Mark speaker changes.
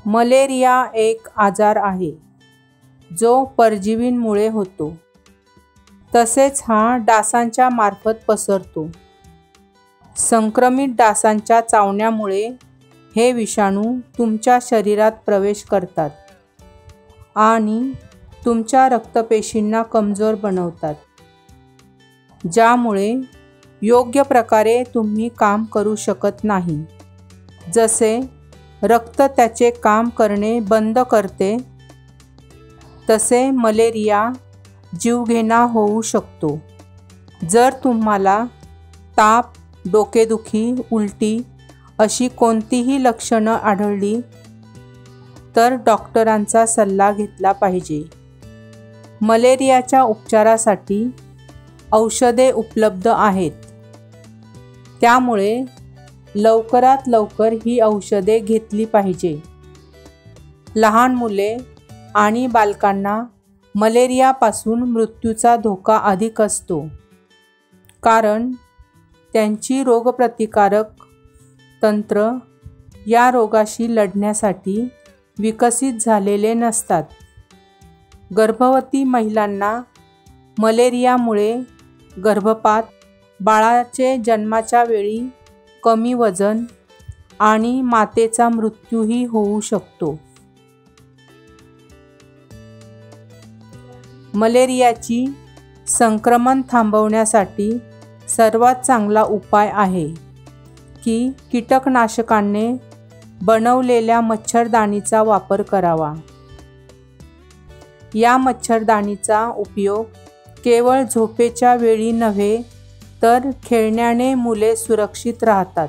Speaker 1: Malaria एक आजार आहे जो परजीवींमुळे होतो. तसेच हा डासांच्या मार्फत पसरतो. संक्रमित डासांच्या चावण्यामुळे हे विषाणू तुमच्या शरीरात प्रवेश करतात आणि तुमच्या रक्तपेशींना कमजोर बनवतात, ज्यामुळे योग्य प्रकारे तुम्ही काम करू शकत नाही. जसे रक्त त्याचे काम करणे बंद करते, तसे मलेरिया जीवघेणा होऊ शकतो. जर तुम्हाला ताप, डोकेदुखी, उलटी अशी कोणतीही लक्षणं आढळली तर डॉक्टरांचा सल्ला घेतला पाहिजे. मलेरियाच्या उपचारासाठी औषधे उपलब्ध आहेत, त्यामुळे लवकरात लवकर ही औषधे घेतली पाहिजे. लहान मुले आणि बालकांना मलेरियापासून मृत्यूचा धोका अधिक असतो, कारण त्यांची रोगप्रतिकारक तंत्र या रोगाशी लढण्यासाठी विकसित झालेले नसतात. गर्भवती महिलांना मलेरियामुळे गर्भपात, बाळाचे जन्माच्या वेळी कमी वजन आणि मातेचा मृत्यूही होऊ शकतो. मलेरियाची संक्रमण थांबवण्यासाठी सर्वात चांगला उपाय आहे की कीटकनाशकांनी बनवलेल्या मच्छरदाणीचा वापर करावा. या मच्छरदाणीचा उपयोग केवळ झोपेच्या वेळी नव्हे तर खेळण्याने मुले सुरक्षित राहतात.